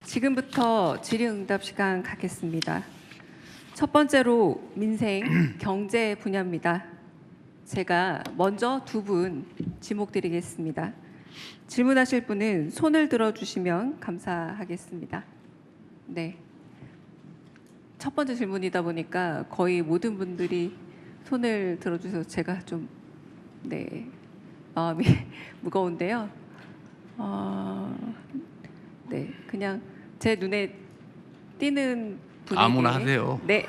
지금부터 질의응답 시간 갖겠습니다. 첫 번째로 민생, 경제 분야입니다. 제가 먼저 두 분 지목 드리겠습니다. 질문하실 분은 손을 들어주시면 감사하겠습니다. 네. 첫 번째 질문이다 보니까 거의 모든 분들이 손을 들어주셔서 제가 좀 마음이 무거운데요. 네, 그냥 제 눈에 띄는 분에게 아무나 하세요. 네,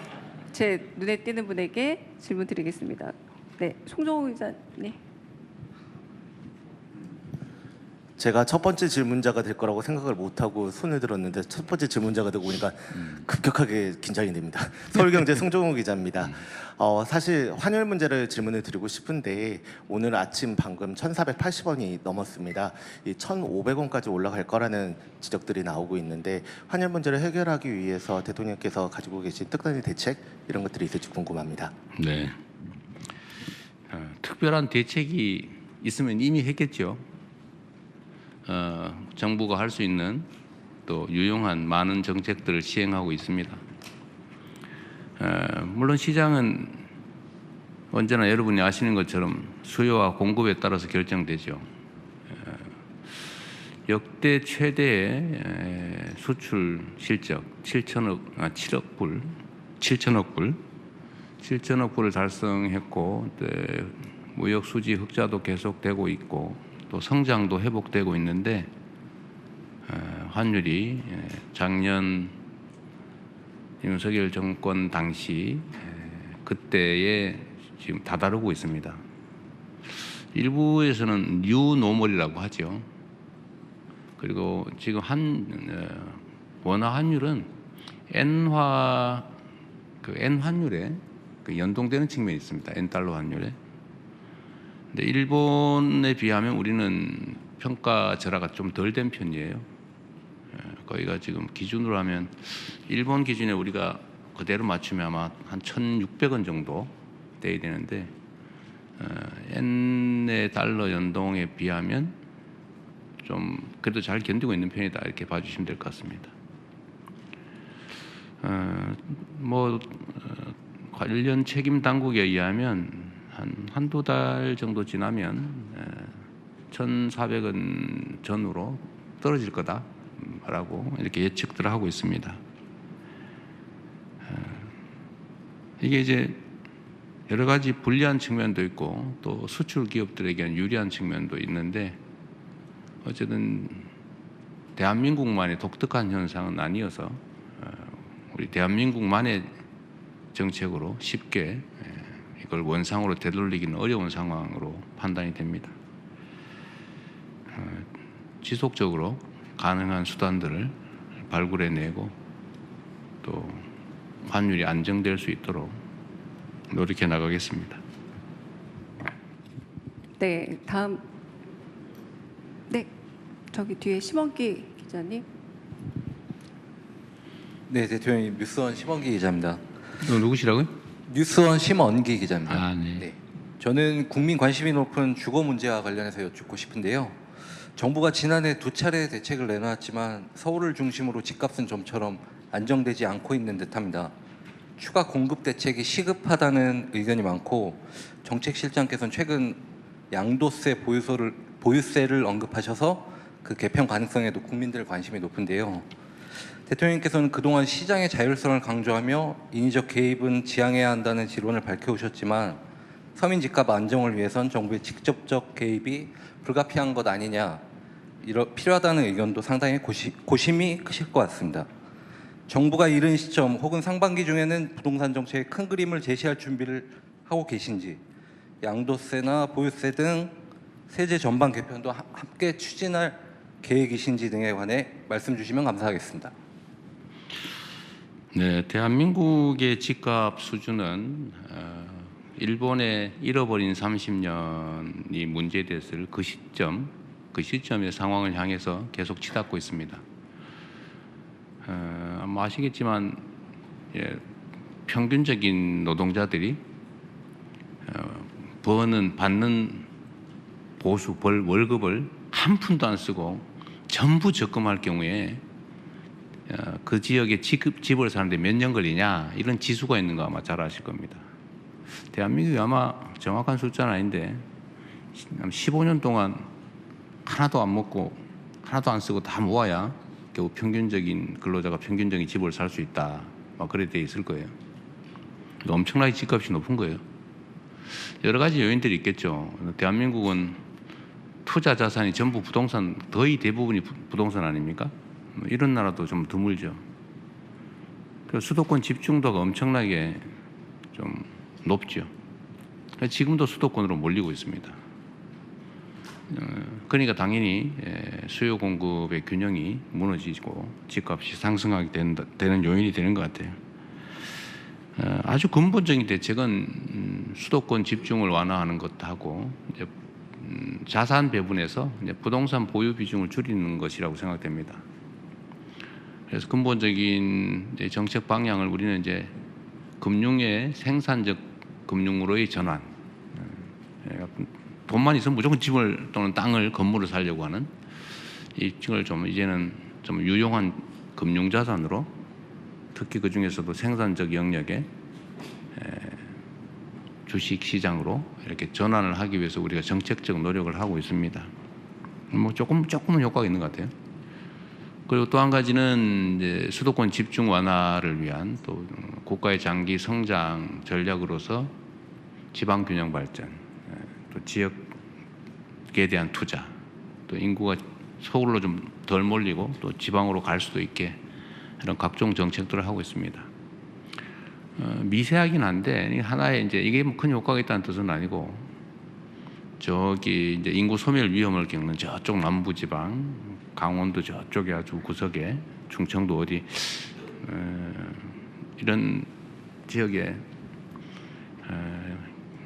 제 눈에 띄는 분에게 질문 드리겠습니다. 네, 송정호 기자님. 제가 첫 번째 질문자가 될 거라고 생각을 못하고 손을 들었는데 첫 번째 질문자가 되고 보니까 급격하게 긴장이 됩니다. 서울경제 송정호 기자입니다. 사실 환율 문제를 질문을 드리고 싶은데 오늘 아침 방금 1,480원이 넘었습니다. 이 1,500원까지 올라갈 거라는 지적들이 나오고 있는데 환율 문제를 해결하기 위해서 대통령께서 가지고 계신 특단의 대책 이런 것들이 있을지 궁금합니다. 네. 특별한 대책이 있으면 이미 했겠죠. 정부가 할 수 있는 또 유용한 많은 정책들을 시행하고 있습니다. 물론 시장은 언제나 여러분이 아시는 것처럼 수요와 공급에 따라서 결정되죠. 역대 최대의 수출 실적 7천억 불을 달성했고 무역 수지 흑자도 계속되고 있고 또 성장도 회복되고 있는데 환율이 작년 윤석열 정권 당시 그때에 지금 다다르고 있습니다. 일부에서는 뉴노멀이라고 하죠. 그리고 지금 원화 환율은 N 환율에 연동되는 측면이 있습니다. N 달러 환율에. 근데 일본에 비하면 우리는 평가절하가 좀 덜 된 편이에요. 거기가 지금 기준으로 하면 일본 기준에 우리가 그대로 맞추면 아마 한 1,600원 정도 돼야 되는데 N의 달러 연동에 비하면 좀 그래도 잘 견디고 있는 편이다 이렇게 봐주시면 될 것 같습니다. 관련 책임 당국에 의하면 한두 달 정도 지나면 1,400원 전후로 떨어질 거다라고 이렇게 예측들을 하고 있습니다. 이게 이제 여러 가지 불리한 측면도 있고 또 수출 기업들에게는 유리한 측면도 있는데 어쨌든 대한민국만의 독특한 현상은 아니어서 우리 대한민국만의 정책으로 쉽게 이걸 원상으로 되돌리기는 어려운 상황으로 판단이 됩니다. 지속적으로 가능한 수단들을 발굴해내고 또 환율이 안정될 수 있도록 노력해 나가겠습니다. 네, 다음 저기 뒤에 심원기 기자님. 네, 대통령님 뉴스원 심원기 기자입니다. 누구시라고요? 뉴스원 심원기 기자입니다. 아, 네. 저는 국민 관심이 높은 주거 문제와 관련해서 여쭙고 싶은데요. 정부가 지난해 2차례 대책을 내놨지만 서울을 중심으로 집값은 좀처럼 안정되지 않고 있는 듯합니다. 추가 공급 대책이 시급하다는 의견이 많고 정책실장께서는 최근 양도세 보유세를 언급하셔서 그 개편 가능성에도 국민들 관심이 높은데요. 대통령께서는 그동안 시장의 자율성을 강조하며 인위적 개입은 지양해야 한다는 지론을 밝혀오셨지만 서민 집값 안정을 위해선 정부의 직접적 개입이 불가피한 것 아니냐 필요하다는 의견도 상당히 고심이 크실 것 같습니다. 정부가 이른 시점 혹은 상반기 중에는 부동산 정책의 큰 그림을 제시할 준비를 하고 계신지 양도세나 보유세 등 세제 전반 개편도 함께 추진할 계획이신지 등에 관해 말씀 주시면 감사하겠습니다. 네, 대한민국의 집값 수준은 일본의 잃어버린 30년이 문제됐을 그 시점의 상황을 향해서 계속 치닫고 있습니다. 아마 아시겠지만 평균적인 노동자들이 받는 월급을 한 푼도 안 쓰고 전부 적금할 경우에 그 지역에 집을 사는데 몇 년 걸리냐 이런 지수가 있는 거 아마 잘 아실 겁니다. 대한민국이 아마 정확한 숫자는 아닌데 15년 동안 하나도 안 먹고 하나도 안 쓰고 다 모아야 겨우 평균적인 근로자가 평균적인 집을 살 수 있다. 막 그래 돼 있을 거예요. 엄청나게 집값이 높은 거예요. 여러 가지 요인들이 있겠죠. 대한민국은 투자 자산이 전부 부동산, 거의 대부분이 부동산 아닙니까? 이런 나라도 좀 드물죠. 그래서 수도권 집중도가 엄청나게 좀 높죠. 지금도 수도권으로 몰리고 있습니다. 그러니까 당연히 수요 공급의 균형이 무너지고 집값이 상승하게 되는 요인이 되는 것 같아요. 아주 근본적인 대책은 수도권 집중을 완화하는 것하고 이제 자산 배분에서 이제 부동산 보유 비중을 줄이는 것이라고 생각됩니다. 그래서 근본적인 이제 정책 방향을 우리는 이제 금융의 생산적 금융으로의 전환. 돈만 있으면 무조건 집을 또는 땅을 건물을 사려고 하는 이걸 좀 이제는 좀 유용한 금융 자산으로 특히 그 중에서도 생산적 영역의 주식 시장으로 이렇게 전환을 하기 위해서 우리가 정책적 노력을 하고 있습니다. 뭐 조금은 효과가 있는 것 같아요. 그리고 또 한 가지는 이제 수도권 집중 완화를 위한 또 국가의 장기 성장 전략으로서 지방 균형 발전, 또 지역에 대한 투자, 또 인구가 서울로 좀 덜 몰리고 또 지방으로 갈 수도 있게 이런 각종 정책들을 하고 있습니다. 미세하긴 한데 하나의 이제 이게 뭐 큰 효과가 있다는 뜻은 아니고 저기 이제 인구 소멸 위험을 겪는 저쪽 남부지방, 강원도 저쪽에 아주 구석에 충청도 어디 이런 지역에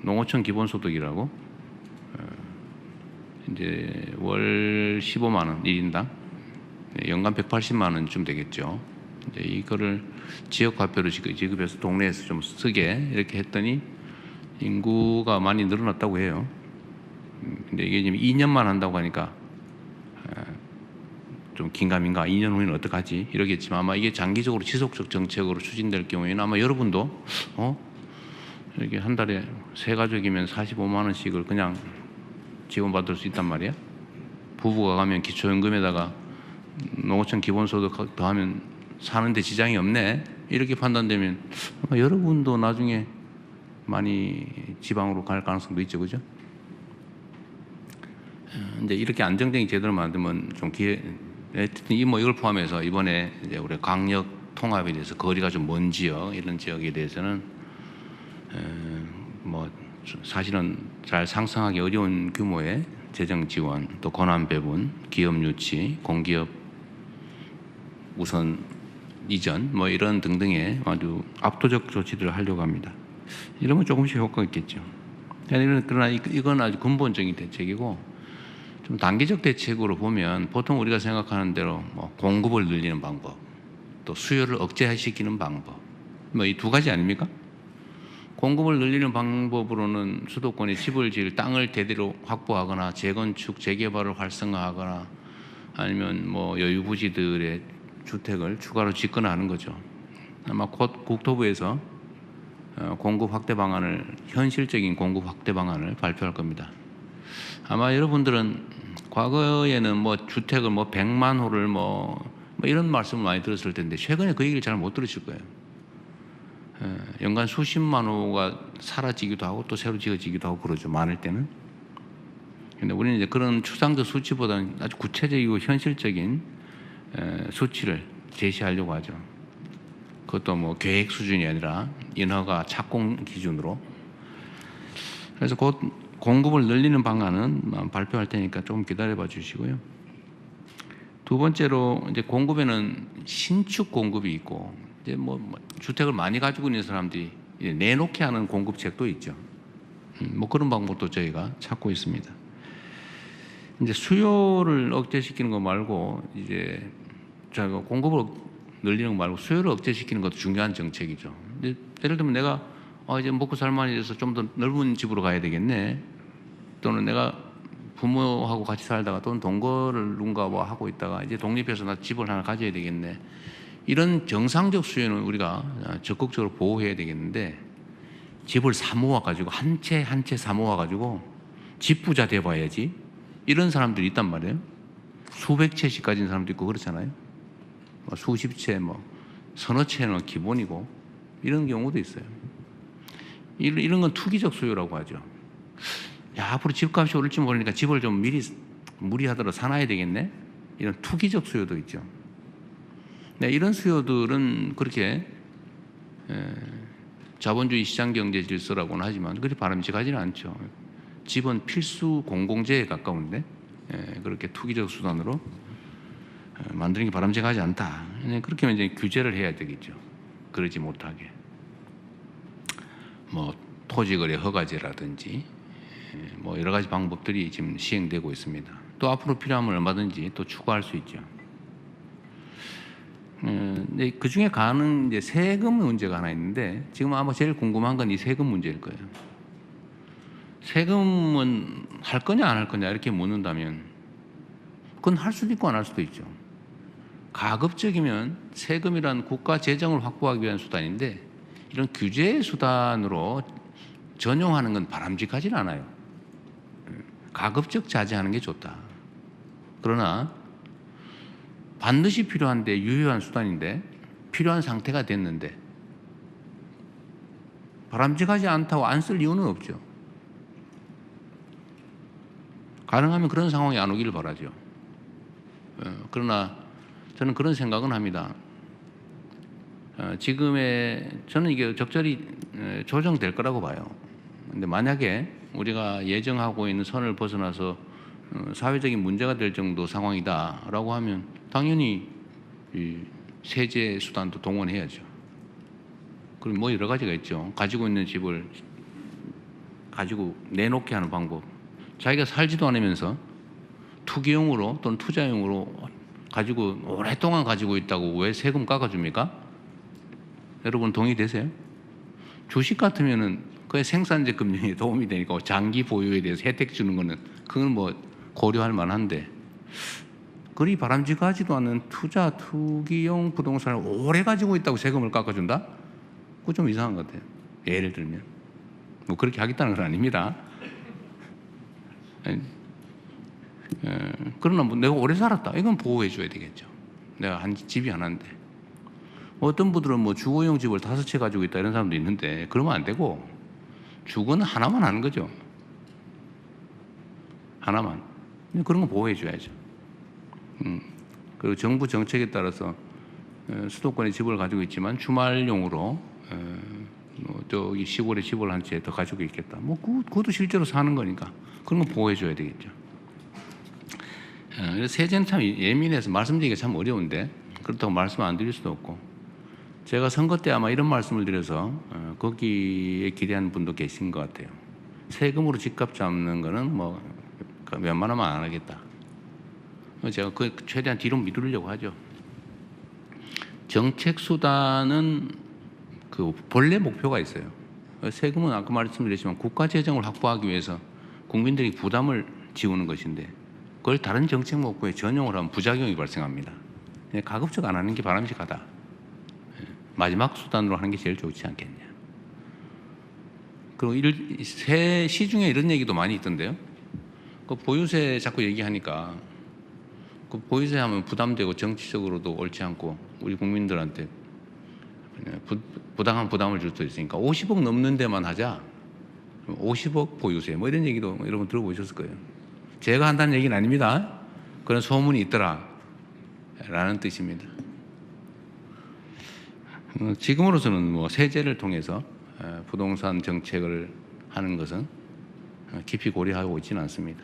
농어촌 기본소득이라고 이제 월 15만 원 1인당 연간 180만 원쯤 되겠죠. 이제 이거를 지역 화폐로 지급해서 동네에서 좀 쓰게 이렇게 했더니 인구가 많이 늘어났다고 해요. 근데 이게 지금 2년만 한다고 하니까 좀 긴가민가 2년 후에는 어떡하지 이러겠지만 아마 이게 장기적으로 지속적 정책으로 추진될 경우에는 아마 여러분도 이렇게 한 달에 세 가족이면 45만 원씩을 그냥 지원받을 수 있단 말이야. 부부가 가면 기초연금에다가 농어촌 기본소득 더하면 사는데 지장이 없네 이렇게 판단되면 아마 여러분도 나중에 많이 지방으로 갈 가능성도 있죠, 그죠? 이제 이렇게 안정적인 제도를 만들면 좀 이걸 포함해서 이번에 이제 우리 강력 통합에 대해서 거리가 좀 먼 지역 이런 지역에 대해서는 뭐 사실은 잘 상상하기 어려운 규모의 재정 지원, 또 권한 배분, 기업 유치, 공기업 우선 이전 뭐 이런 등등의 아주 압도적 조치들을 하려고 합니다. 이러면 조금씩 효과가 있겠죠. 그러나 이건 아주 근본적인 대책이고 좀 단기적 대책으로 보면 보통 우리가 생각하는 대로 뭐 공급을 늘리는 방법, 또 수요를 억제시키는 방법, 뭐 이 두 가지 아닙니까? 공급을 늘리는 방법으로는 수도권에 집을 지을 땅을 대대로 확보하거나 재건축, 재개발을 활성화하거나 아니면 뭐 여유 부지들의 주택을 추가로 짓거나 하는 거죠. 아마 곧 국토부에서 공급 확대 방안을 현실적인 공급 확대 방안을 발표할 겁니다. 아마 여러분들은 과거에는 뭐 주택을 뭐 100만 호를 뭐 이런 말씀을 많이 들었을 텐데 최근에 그 얘기를 잘 못 들으실 거예요. 연간 수십만 호가 사라지기도 하고 또 새로 지어지기도 하고 그러죠. 많을 때는. 근데 우리는 이제 그런 추상적 수치보다는 아주 구체적이고 현실적인 수치를 제시하려고 하죠. 그것도 뭐 계획 수준이 아니라 인허가 착공 기준으로. 그래서 곧 공급을 늘리는 방안은 발표할 테니까 조금 기다려봐 주시고요. 두 번째로 이제 공급에는 신축 공급이 있고 이제 뭐 주택을 많이 가지고 있는 사람들이 내놓게 하는 공급책도 있죠. 뭐 그런 방법도 저희가 찾고 있습니다. 이제 수요를 억제시키는 거 말고 이제 저희가 공급을 늘리는 거 말고 수요를 억제시키는 것도 중요한 정책이죠. 근데 예를 들면 내가 이제 먹고 살만이 돼서 좀 더 넓은 집으로 가야 되겠네. 또는 내가 부모하고 같이 살다가 또는 동거를 누군가 뭐 하고 있다가 이제 독립해서 나 집을 하나 가져야 되겠네. 이런 정상적 수요는 우리가 적극적으로 보호해야 되겠는데 집을 사모아 가지고 한 채 한 채 사모아 가지고 집부자 돼 봐야지 이런 사람들이 있단 말이에요. 수백 채씩 가진 사람도 있고 그렇잖아요. 수십 채, 서너 채는 기본이고 이런 경우도 있어요. 이런 건 투기적 수요라고 하죠. 야, 앞으로 집값이 오를지 모르니까 집을 좀 미리 무리하더라도 사놔야 되겠네. 이런 투기적 수요도 있죠. 네, 이런 수요들은 그렇게 자본주의 시장 경제 질서라고는 하지만 그리 바람직하지는 않죠. 집은 필수 공공재에 가까운데 그렇게 투기적 수단으로 만드는 게 바람직하지 않다. 그렇게 하면 이제 규제를 해야 되겠죠. 그러지 못하게. 토지거래 허가제라든지 여러 가지 방법들이 지금 시행되고 있습니다. 또 앞으로 필요하면 얼마든지 또 추가할 수 있죠. 그 중에 가는 이제 세금 문제가 하나 있는데 지금 아마 제일 궁금한 건 이 세금 문제일 거예요. 세금은 할 거냐 안 할 거냐 이렇게 묻는다면 그건 할 수도 있고 안 할 수도 있죠. 가급적이면 세금이란 국가 재정을 확보하기 위한 수단인데 이런 규제 수단으로 전용하는 건 바람직하지는 않아요. 가급적 자제하는 게 좋다. 그러나 반드시 필요한데 유효한 수단인데 필요한 상태가 됐는데 바람직하지 않다고 안 쓸 이유는 없죠. 가능하면 그런 상황이 안 오기를 바라죠. 그러나 저는 그런 생각은 합니다. 저는 이게 적절히 조정될 거라고 봐요. 근데 만약에 우리가 예정하고 있는 선을 벗어나서 사회적인 문제가 될 정도 상황이다라고 하면 당연히 이 세제 수단도 동원해야죠. 그리고 여러 가지가 있죠. 가지고 있는 집을 가지고 내놓게 하는 방법. 자기가 살지도 않으면서 투기용으로 또는 투자용으로 가지고 오랫동안 가지고 있다고 왜 세금 깎아줍니까? 여러분 동의되세요? 주식 같으면은 그게 생산재 금융에 도움이 되니까 장기 보유에 대해서 혜택 주는 거는 그건 고려할 만한데 그리 바람직하지도 않은 투기용 부동산을 오래 가지고 있다고 세금을 깎아준다? 그거 좀 이상한 것 같아요. 예를 들면 그렇게 하겠다는 건 아닙니다. 그러나 내가 오래 살았다. 이건 보호해 줘야 되겠죠. 내가 집이 하나인데 어떤 분들은 주거용 집을 5채 가지고 있다 이런 사람도 있는데 그러면 안 되고 주거는 하나만 하는 거죠. 하나만. 그런 거 보호해 줘야죠. 그리고 정부 정책에 따라서 수도권에 집을 가지고 있지만 주말용으로 저기 시골에 집을 한 채 더 가지고 있겠다. 그것도 실제로 사는 거니까 그런 거 보호해 줘야 되겠죠. 그래서 세제는 참 예민해서 말씀드리기가 참 어려운데 그렇다고 말씀 안 드릴 수도 없고 제가 선거 때 아마 이런 말씀을 드려서 거기에 기대하는 분도 계신 것 같아요. 세금으로 집값 잡는 거는 웬만하면 안 하겠다. 제가 최대한 뒤로 미루려고 하죠. 정책 수단은 본래 목표가 있어요. 세금은 아까 말씀드렸지만 국가 재정을 확보하기 위해서 국민들이 부담을 지우는 것인데 그걸 다른 정책 목표에 전용을 하면 부작용이 발생합니다. 가급적 안 하는 게 바람직하다. 마지막 수단으로 하는 게 제일 좋지 않겠냐. 그리고 시중에 이런 얘기도 많이 있던데요. 보유세 자꾸 얘기하니까 보유세 하면 부담되고 정치적으로도 옳지 않고 우리 국민들한테 부당한 부담을 줄 수 있으니까 50억 넘는 데만 하자. 50억 보유세 이런 얘기도 여러분 들어보셨을 거예요. 제가 한다는 얘기는 아닙니다. 그런 소문이 있더라 라는 뜻입니다. 지금으로서는 세제를 통해서 부동산 정책을 하는 것은 깊이 고려하고 있지는 않습니다.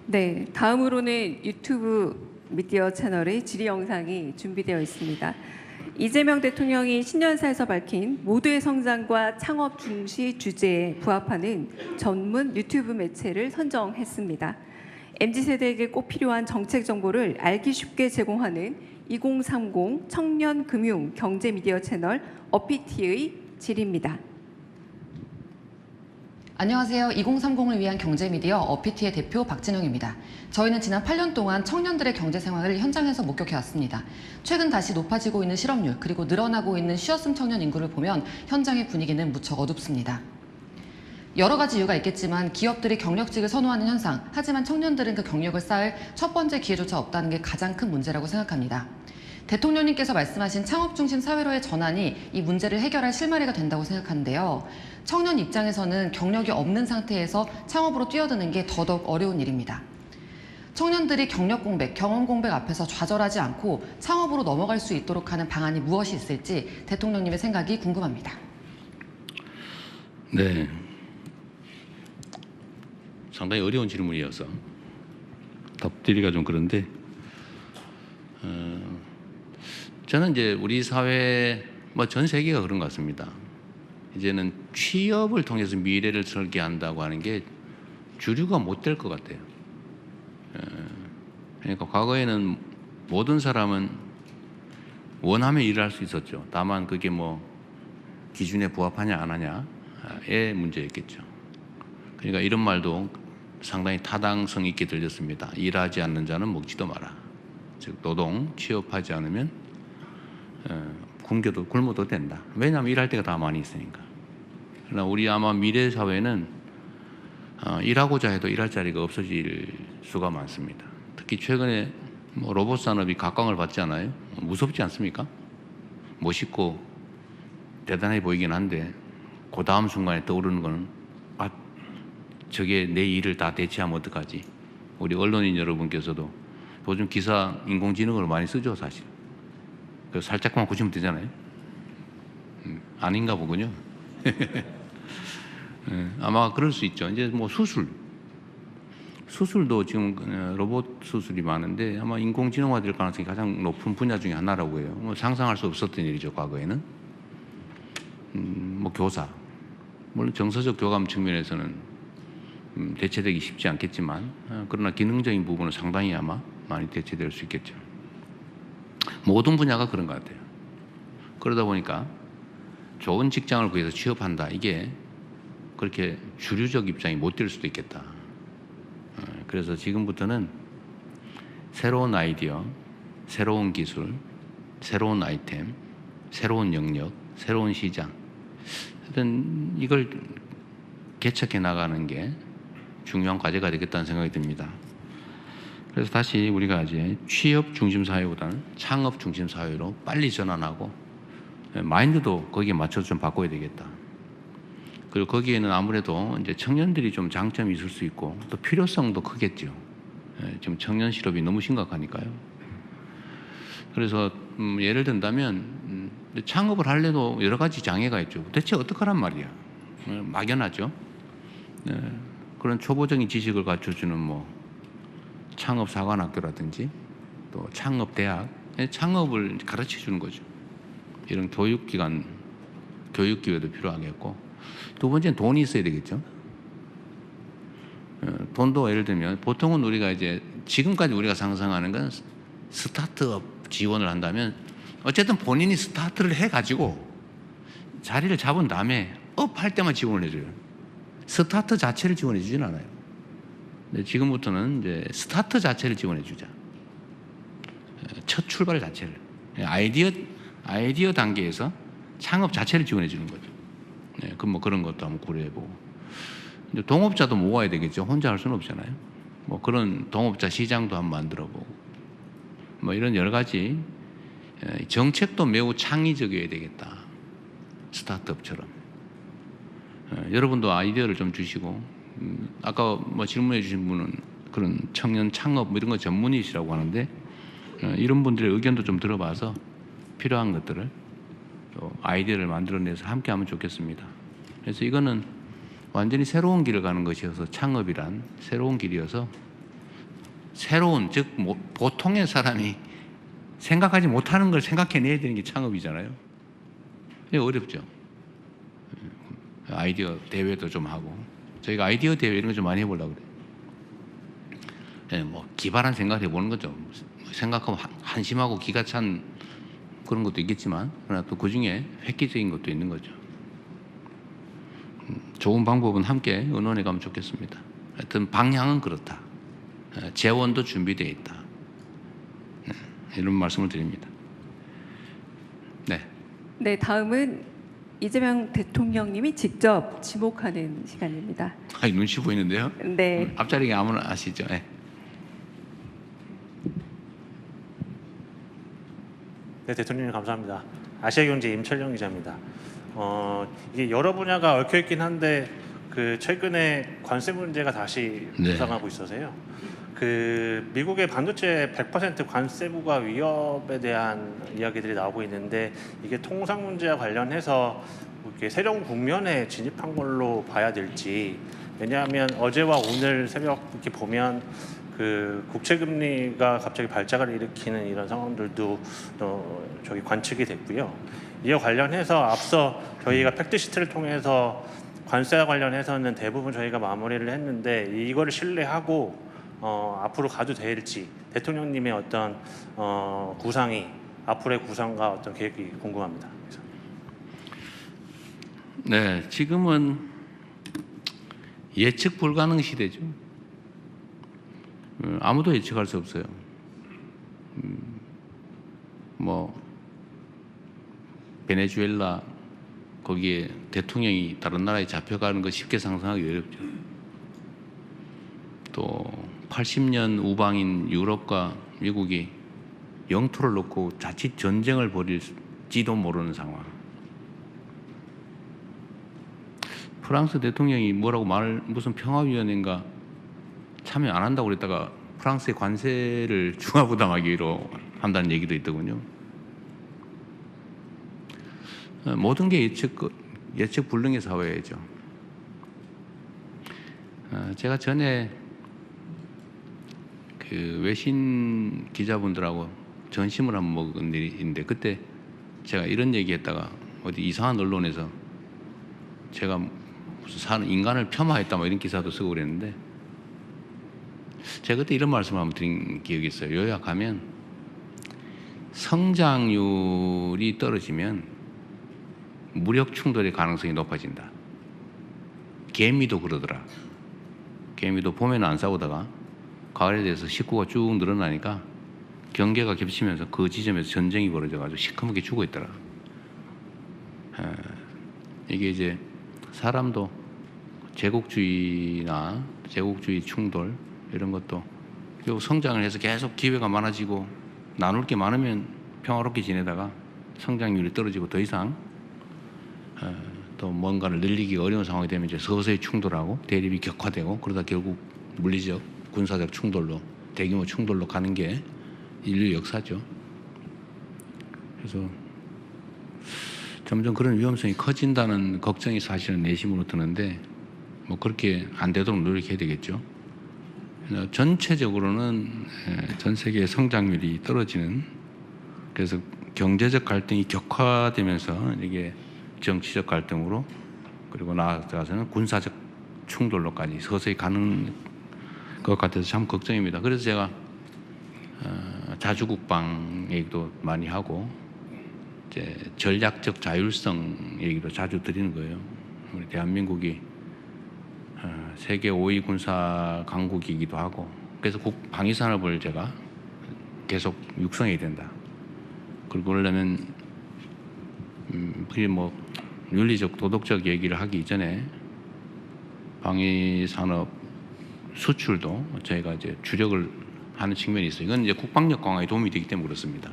네, 다음으로는 유튜브 미디어 채널의 질의 영상이 준비되어 있습니다. 이재명 대통령이 신년사에서 밝힌 모두의 성장과 창업 중시 주제에 부합하는 전문 유튜브 매체를 선정했습니다. MZ세대에게 꼭 필요한 정책 정보를 알기 쉽게 제공하는 2030 청년 금융 경제 미디어 채널 어피티의 질의입니다. 안녕하세요. 2030을 위한 경제미디어 어피티의 대표 박진영입니다. 저희는 지난 8년 동안 청년들의 경제 생활을 현장에서 목격해왔습니다. 최근 다시 높아지고 있는 실업률, 그리고 늘어나고 있는 쉬었음 청년 인구를 보면 현장의 분위기는 무척 어둡습니다. 여러 가지 이유가 있겠지만 기업들이 경력직을 선호하는 현상, 하지만 청년들은 그 경력을 쌓을 첫 번째 기회조차 없다는 게 가장 큰 문제라고 생각합니다. 대통령님께서 말씀하신 창업 중심 사회로의 전환이 이 문제를 해결할 실마리가 된다고 생각하는데요. 청년 입장에서는 경력이 없는 상태에서 창업으로 뛰어드는 게 더더욱 어려운 일입니다. 청년들이 경력 공백, 경험 공백 앞에서 좌절하지 않고 창업으로 넘어갈 수 있도록 하는 방안이 무엇이 있을지 대통령님의 생각이 궁금합니다. 네, 상당히 어려운 질문이어서 답드리기가 좀 그런데 저는 이제 우리 사회 뭐 전 세계가 그런 것 같습니다. 이제는 취업을 통해서 미래를 설계한다고 하는 게 주류가 못 될 것 같아요. 그러니까 과거에는 모든 사람은 원하면 일을 할 수 있었죠. 다만 그게 뭐 기준에 부합하냐 안 하냐의 문제였겠죠. 그러니까 이런 말도 상당히 타당성 있게 들렸습니다. 일하지 않는 자는 먹지도 마라. 즉 노동, 취업하지 않으면 굶어도 된다. 왜냐하면 일할 때가 다 많이 있으니까. 그러나 우리 아마 미래 사회는 일하고자 해도 일할 자리가 없어질 수가 많습니다. 특히 최근에 뭐 로봇 산업이 각광을 받지 않아요? 무섭지 않습니까? 멋있고 대단해 보이긴 한데 그 다음 순간에 떠오르는 거는 저게 내 일을 다 대체하면 어떡하지? 우리 언론인 여러분께서도 요즘 기사 인공지능으로 많이 쓰죠, 사실. 그래서 살짝만 고치면 되잖아요. 아닌가 보군요. 아마 그럴 수 있죠. 이제 뭐 수술도 지금 로봇 수술이 많은데 아마 인공지능화될 가능성이 가장 높은 분야 중에 하나라고 해요. 뭐 상상할 수 없었던 일이죠, 과거에는. 뭐 교사, 물론 정서적 교감 측면에서는 대체되기 쉽지 않겠지만 그러나 기능적인 부분은 상당히 아마 많이 대체될 수 있겠죠. 모든 분야가 그런 것 같아요. 그러다 보니까 좋은 직장을 구해서 취업한다, 이게 그렇게 주류적 입장이 못 될 수도 있겠다. 그래서 지금부터는 새로운 아이디어, 새로운 기술, 새로운 아이템, 새로운 영역, 새로운 시장, 하여튼 이걸 개척해 나가는 게 중요한 과제가 되겠다는 생각이 듭니다. 그래서 다시 우리가 이제 취업 중심 사회보다는 창업 중심 사회로 빨리 전환하고 마인드도 거기에 맞춰서 좀 바꿔야 되겠다. 그리고 거기에는 아무래도 이제 청년들이 좀 장점이 있을 수 있고 또 필요성도 크겠죠. 지금 청년 실업이 너무 심각하니까요. 그래서 예를 든다면 창업을 하려도 여러 가지 장애가 있죠. 대체 어떡하란 말이야. 막연하죠. 그런 초보적인 지식을 갖춰주는 뭐 창업사관학교라든지 또 창업대학, 창업을 가르쳐 주는 거죠. 이런 교육기관, 교육기회도 필요하겠고, 두 번째는 돈이 있어야 되겠죠. 돈도 예를 들면 보통은 우리가 이제 지금까지 우리가 상상하는 건 스타트업 지원을 한다면 어쨌든 본인이 스타트를 해가지고 자리를 잡은 다음에 업 할 때만 지원을 해줘요. 스타트 자체를 지원해 주진 않아요. 근데 지금부터는 이제 스타트 자체를 지원해 주자. 첫 출발 자체를. 아이디어 단계에서 창업 자체를 지원해 주는 거죠. 네, 뭐 그런 것도 한번 고려해보고. 이제 동업자도 모아야 되겠죠. 혼자 할 수는 없잖아요. 뭐 그런 동업자 시장도 한번 만들어보고. 뭐 이런 여러 가지 정책도 매우 창의적이어야 되겠다. 스타트업처럼. 여러분도 아이디어를 좀 주시고, 아까 뭐 질문해 주신 분은 그런 청년 창업 뭐 이런 거 전문이시라고 하는데, 이런 분들의 의견도 좀 들어봐서 필요한 것들을 또 아이디어를 만들어내서 함께 하면 좋겠습니다. 그래서 이거는 완전히 새로운 길을 가는 것이어서 창업이란 새로운 길이어서 새로운, 즉 보통의 사람이 생각하지 못하는 걸 생각해내야 되는 게 창업이잖아요. 이게 어렵죠. 아이디어 대회도 좀 하고, 저희가 아이디어 대회 이런 거 좀 많이 해보려고 그래요. 네, 뭐 기발한 생각을 해보는 거죠. 생각하면 한심하고 기가 찬 그런 것도 있겠지만, 그러나 또 그 중에 획기적인 것도 있는 거죠. 좋은 방법은 함께 의논해 가면 좋겠습니다. 하여튼 방향은 그렇다. 재원도 준비되어 있다. 네, 이런 말씀을 드립니다. 네. 네, 다음은 이재명 대통령님이 직접 지목하는 시간입니다. 아니, 눈치 보이는데요. 네, 앞자리에 아무나 아시죠? 네. 네, 대통령님 감사합니다. 아시아경제 임철영 기자입니다. 이게 여러 분야가 얽혀 있긴 한데 그 최근에 관세 문제가 다시 네. 부상하고 있어서요. 그 미국의 반도체 100% 관세부과 위협에 대한 이야기들이 나오고 있는데 이게 통상 문제와 관련해서 이렇게 새로운 국면에 진입한 걸로 봐야 될지. 왜냐하면 어제와 오늘 새벽 이렇게 보면 그 국채 금리가 갑자기 발작을 일으키는 이런 상황들도 저기 관측이 됐고요. 이와 관련해서 앞서 저희가 팩트시트를 통해서 관세와 관련해서는 대부분 저희가 마무리를 했는데 이거를 신뢰하고 앞으로 가도 될지 대통령님의 어떤 구상이 앞으로의 구상과 어떤 계획이 궁금합니다. 네, 지금은 예측 불가능 시대죠. 아무도 예측할 수 없어요. 뭐 베네수엘라 거기에 대통령이 다른 나라에 잡혀가는 거 쉽게 상상하기 어렵죠. 또 80년 우방인 유럽과 미국이 영토를 놓고 자칫 전쟁을 벌일지도 모르는 상황. 프랑스 대통령이 뭐라고 무슨 평화위원회인가 참여 안 한다고 그랬다가 프랑스의 관세를 중화부담하기로 한다는 얘기도 있더군요. 모든 게 예측 불능의 사회죠. 제가 전에 그 외신 기자분들하고 전심을 한번 먹은 일이 있는데 그때 제가 이런 얘기했다가 어디 이상한 언론에서 제가 무슨 사는 인간을 폄하했다 뭐 이런 기사도 쓰고 그랬는데 제가 그때 이런 말씀을 한번 드린 기억이 있어요. 요약하면 성장률이 떨어지면 무력 충돌의 가능성이 높아진다. 개미도 그러더라. 개미도 봄에는 안 싸우다가 가을에 대해서 식구가 쭉 늘어나니까 경계가 겹치면서 그 지점에서 전쟁이 벌어져가지고 시커멓게 죽어 있더라. 이게 이제 사람도 제국주의나 제국주의 충돌 이런 것도 결국 성장을 해서 계속 기회가 많아지고 나눌 게 많으면 평화롭게 지내다가 성장률이 떨어지고 더 이상 또 뭔가를 늘리기 어려운 상황이 되면 이제 서서히 충돌하고 대립이 격화되고 그러다 결국 물리적 군사적 충돌로 대규모 충돌로 가는 게 인류 역사죠. 그래서 점점 그런 위험성이 커진다는 걱정이 사실은 내심으로 드는데 뭐 그렇게 안 되도록 노력해야 되겠죠. 전체적으로는 전 세계의 성장률이 떨어지는 그래서 경제적 갈등이 격화되면서 이게 정치적 갈등으로 그리고 나아가서는 군사적 충돌로까지 서서히 가는 것 같아서 참 걱정입니다. 그래서 제가 자주국방 얘기도 많이 하고 이제 전략적 자율성 얘기도 자주 드리는 거예요. 우리 대한민국이 세계 5위 군사 강국이기도 하고 그래서 방위산업을 제가 계속 육성해야 된다. 그리고 그러려면 그게 뭐 윤리적 도덕적 얘기를 하기 이전에 방위산업 수출도 저희가 이제 주력을 하는 측면이 있어요. 이건 이제 국방력 강화에 도움이 되기 때문에 그렇습니다.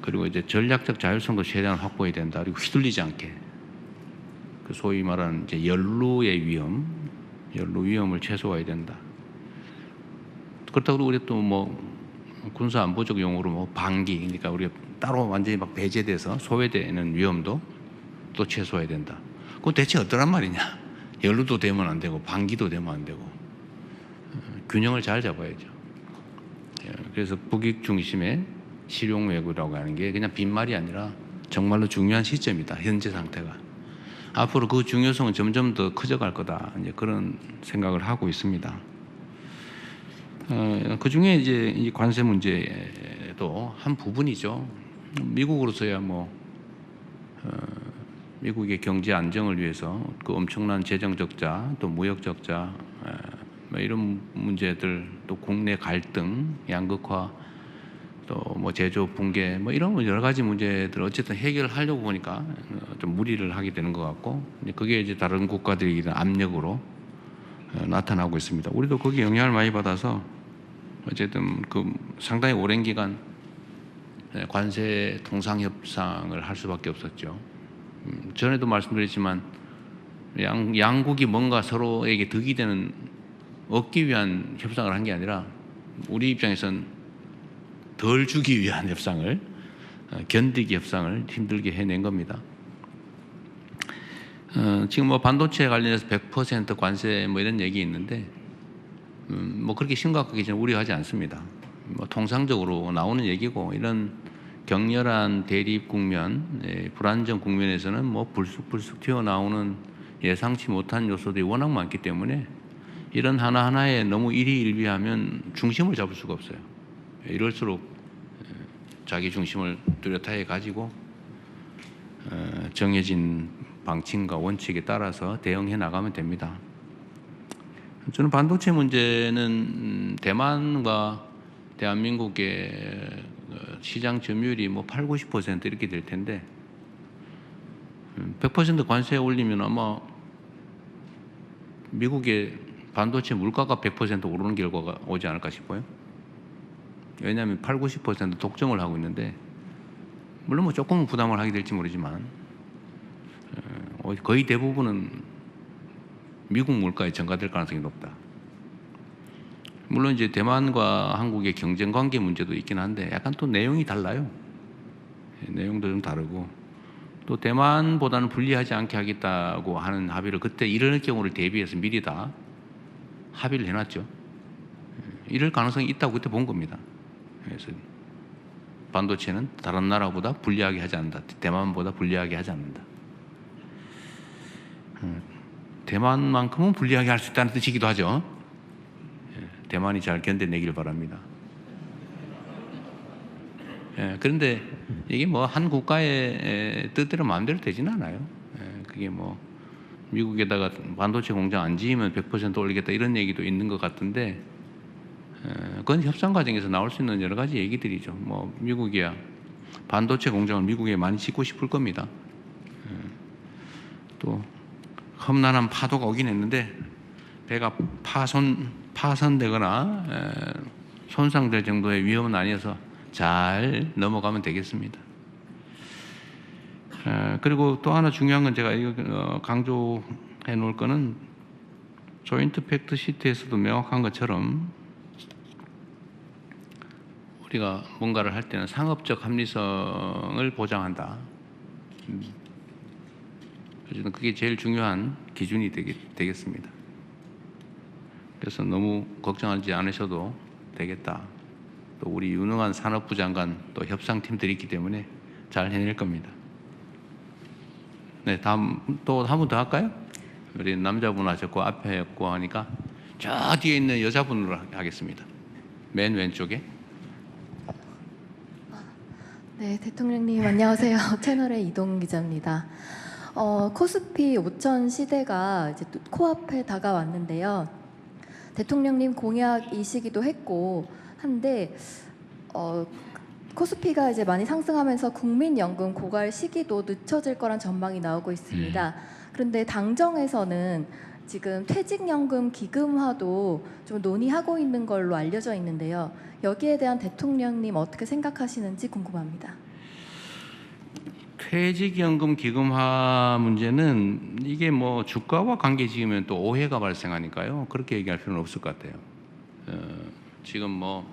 그리고 이제 전략적 자율성도 최대한 확보해야 된다. 그리고 휘둘리지 않게 그 소위 말하는 이제 연루 위험을 최소화해야 된다. 그렇다고 우리 또 뭐 군사 안보적 용어로 뭐 방기, 그러니까 우리가 따로 완전히 막 배제돼서 소외되는 위험도 또 최소화해야 된다. 그건 대체 어떠란 말이냐? 연루도 되면 안 되고 방기도 되면 안 되고 균형을 잘 잡아야죠. 그래서 북익 중심의 실용 외교라고 하는 게 그냥 빈말이 아니라 정말로 중요한 시점이다. 현재 상태가. 앞으로 그 중요성은 점점 더 커져갈 거다. 이제 그런 생각을 하고 있습니다. 그 중에 이제 이 관세 문제도 한 부분이죠. 미국으로서야 뭐 미국의 경제 안정을 위해서 그 엄청난 재정 적자, 또 무역 적자, 뭐 이런 문제들, 또 국내 갈등, 양극화, 또 뭐 제조 붕괴, 뭐 이런 여러 가지 문제들 어쨌든 해결하려고 보니까 좀 무리를 하게 되는 것 같고, 그게 이제 다른 국가들이 이런 압력으로 나타나고 있습니다. 우리도 거기에 영향을 많이 받아서 어쨌든 그 상당히 오랜 기간 관세 통상 협상을 할 수밖에 없었죠. 전에도 말씀드렸지만 양국이 뭔가 서로에게 득이 되는 얻기 위한 협상을 한 게 아니라 우리 입장에선 덜 주기 위한 협상을, 견디기 협상을 힘들게 해낸 겁니다. 지금 뭐 반도체 관련해서 100% 관세 뭐 이런 얘기 있는데 뭐 그렇게 심각하게 저는 우려하지 않습니다. 뭐 통상적으로 나오는 얘기고, 이런 격렬한 대립 국면, 불안정 국면에서는 뭐 불쑥불쑥 튀어나오는 예상치 못한 요소들이 워낙 많기 때문에 이런 하나하나에 너무 일희일비하면 중심을 잡을 수가 없어요. 이럴수록 자기 중심을 뚜렷하게 가지고 정해진 방침과 원칙에 따라서 대응해 나가면 됩니다. 저는 반도체 문제는 대만과 대한민국의 시장 점유율이 뭐 8, 90% 이렇게 될 텐데 100% 관세 올리면 아마 미국의 반도체 물가가 100% 오르는 결과가 오지 않을까 싶어요. 왜냐하면 8, 90% 독점을 하고 있는데, 물론 뭐 조금은 부담을 하게 될지 모르지만 거의 대부분은 미국 물가에 전가될 가능성이 높다. 물론 이제 대만과 한국의 경쟁 관계 문제도 있긴 한데 약간 또 내용이 달라요. 내용도 좀 다르고, 또 대만보다는 불리하지 않게 하겠다고 하는 합의를 그때 이럴 경우를 대비해서 미리 다 합의를 해놨죠. 이럴 가능성이 있다고 그때 본 겁니다. 그래서 반도체는 다른 나라보다 불리하게 하지 않는다. 대만보다 불리하게 하지 않는다. 대만만큼은 불리하게 할 수 있다는 뜻이기도 하죠. 대만이 잘 견뎌내길 바랍니다. 그런데 이게 뭐 한 국가의 뜻대로 마음대로 되지는 않아요. 그게 뭐 미국에다가 반도체 공장 안 지으면 100% 올리겠다 이런 얘기도 있는 것 같은데, 그건 협상 과정에서 나올 수 있는 여러 가지 얘기들이죠. 뭐 미국이야 반도체 공장을 미국에 많이 짓고 싶을 겁니다. 또 험난한 파도가 오긴 했는데 배가 파손되거나 손상될 정도의 위험은 아니어서 잘 넘어가면 되겠습니다. 그리고 또 하나 중요한 건 제가 이거 강조해 놓을 거는, 조인트 팩트 시트에서도 명확한 것처럼 우리가 뭔가를 할 때는 상업적 합리성을 보장한다. 그래서 그게 제일 중요한 기준이 되겠습니다. 그래서 너무 걱정하지 않으셔도 되겠다. 또 우리 유능한 산업부 장관 또 협상팀들이 있기 때문에 잘 해낼 겁니다. 네, 다음 또 한 분 더 할까요? 우리 남자분 하셨고 앞에 했고 하니까 저 뒤에 있는 여자분으로 하겠습니다. 맨 왼쪽에. 네, 대통령님 안녕하세요. 채널의 이동 기자입니다. 코스피 5천 시대가 이제 또 코앞에 다가왔는데요. 대통령님 공약이시기도 했고 한데 코스피가 이제 많이 상승하면서 국민연금 고갈 시기도 늦춰질 거란 전망이 나오고 있습니다. 그런데 당정에서는 지금 퇴직연금 기금화도 좀 논의하고 있는 걸로 알려져 있는데요. 여기에 대한 대통령님 어떻게 생각하시는지 궁금합니다. 퇴직연금 기금화 문제는 이게 뭐 주가와 관계 지으면 또 오해가 발생하니까요. 그렇게 얘기할 필요는 없을 것 같아요. 지금 뭐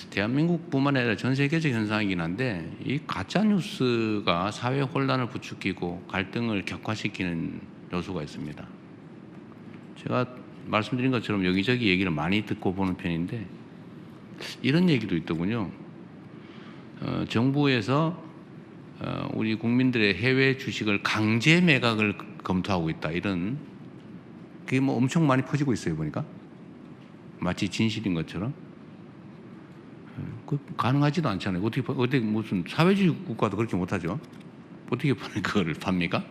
대한민국뿐만 아니라 전 세계적 현상이긴 한데, 이 가짜 뉴스가 사회 혼란을 부추기고 갈등을 격화시키는 요소가 있습니다. 제가 말씀드린 것처럼 여기저기 얘기를 많이 듣고 보는 편인데 이런 얘기도 있더군요. 정부에서 우리 국민들의 해외 주식을 강제 매각을 검토하고 있다, 이런, 그게 뭐 엄청 많이 퍼지고 있어요. 보니까 마치 진실인 것처럼. 그 가능하지도 않잖아요. 어떻게 무슨 사회주의 국가도 그렇게 못하죠. 어떻게 그걸 팝니까?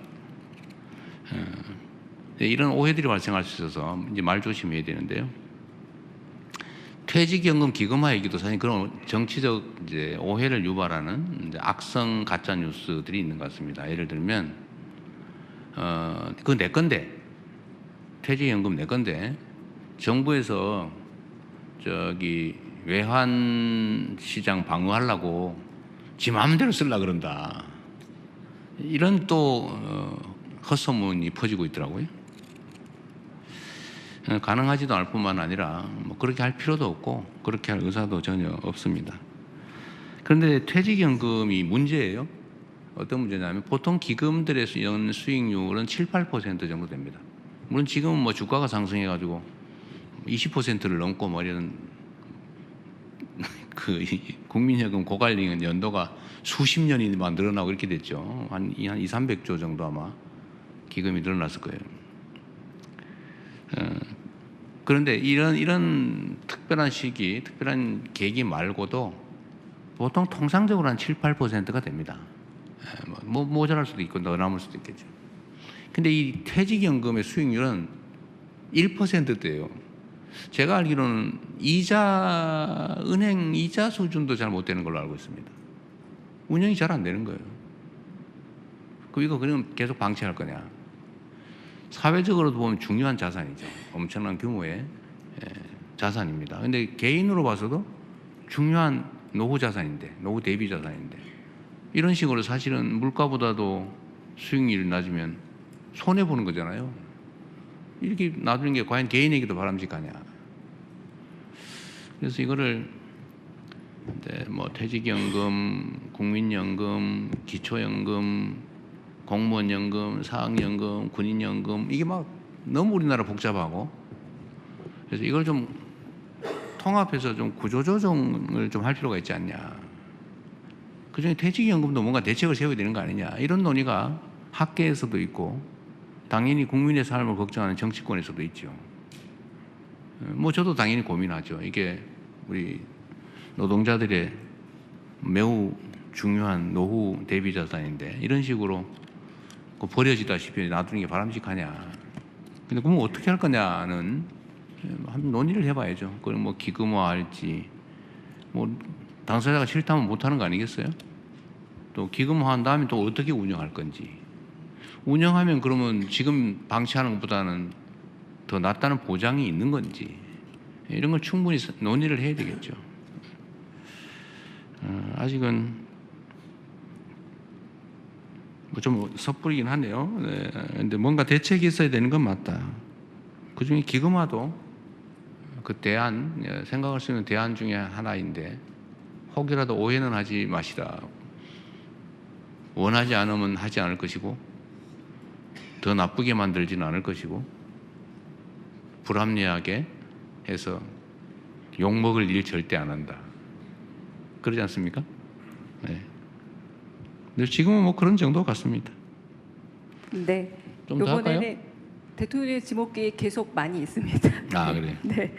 네, 이런 오해들이 발생할 수 있어서 이제 말 조심해야 되는데요. 퇴직연금 기금화 얘기도 사실 그런 정치적 이제 오해를 유발하는 이제 악성 가짜 뉴스들이 있는 것 같습니다. 예를 들면 그거 내 건데 퇴직연금 내 건데 정부에서 저기 외환 시장 방어하려고 지 마음대로 쓰려 그런다. 이런 또 헛소문이 퍼지고 있더라고요. 가능하지도 않을 뿐만 아니라 뭐 그렇게 할 필요도 없고 그렇게 할 의사도 전혀 없습니다. 그런데 퇴직연금이 문제예요. 어떤 문제냐면 보통 기금들의 연 수익률은 7, 8% 정도 됩니다. 물론 지금은 뭐 주가가 상승해가지고 20%를 넘고 뭐 이런 그 국민연금 고갈링은 연도가 수십 년이만 늘어나고 이렇게 됐죠. 한 200~300조 정도 아마 기금이 늘어났을 거예요. 그런데 이런 특별한 시기, 특별한 계기 말고도 보통 통상적으로 한 7, 8%가 됩니다. 뭐 모자랄 수도 있고 더 남을 수도 있겠죠. 근데 이 퇴직연금의 수익률은 1%대예요. 제가 알기로는 은행 이자 수준도 잘 못 되는 걸로 알고 있습니다. 운영이 잘 안 되는 거예요. 이거 그럼 계속 방치할 거냐? 사회적으로도 보면 중요한 자산이죠. 엄청난 규모의 자산입니다. 근데 개인으로 봐서도 중요한 노후 자산인데, 노후 대비 자산인데, 이런 식으로 사실은 물가보다도 수익률이 낮으면 손해 보는 거잖아요. 이렇게 놔두는 게 과연 개인에게도 바람직하냐? 그래서 이거를 뭐 퇴직연금, 국민연금, 기초연금, 공무원연금, 사학연금, 군인연금 이게 막 너무 우리나라 복잡하고 그래서 이걸 좀 통합해서 좀 구조조정을 좀 할 필요가 있지 않냐. 그중에 퇴직연금도 뭔가 대책을 세워야 되는 거 아니냐. 이런 논의가 학계에서도 있고 당연히 국민의 삶을 걱정하는 정치권에서도 있죠. 뭐 저도 당연히 고민하죠. 이게 우리 노동자들의 매우 중요한 노후 대비 자산인데 이런 식으로 버려지다시피 놔두는 게 바람직하냐. 근데 그럼 어떻게 할 거냐는 한 논의를 해봐야죠. 그걸 뭐 기금화할지, 뭐 당사자가 싫다면 못하는 거 아니겠어요? 또 기금화한 다음에 또 어떻게 운영할 건지. 운영하면 그러면 지금 방치하는 것보다는 더 낫다는 보장이 있는 건지 이런 걸 충분히 논의를 해야 되겠죠. 아직은 뭐 좀 섣부르긴 하네요. 근데 뭔가 대책이 있어야 되는 건 맞다. 그중에 기금화도 그 생각할 수 있는 대안 중에 하나인데 혹이라도 오해는 하지 마시라. 원하지 않으면 하지 않을 것이고 더 나쁘게 만들지는 않을 것이고 불합리하게 해서 욕먹을 일 절대 안 한다. 그러지 않습니까? 네. 근데 지금은 뭐 그런 정도 같습니다. 네. 좀더 할까요? 이번에는 대통령의 지목기 계속 많이 있습니다. 아, 그래요? 네.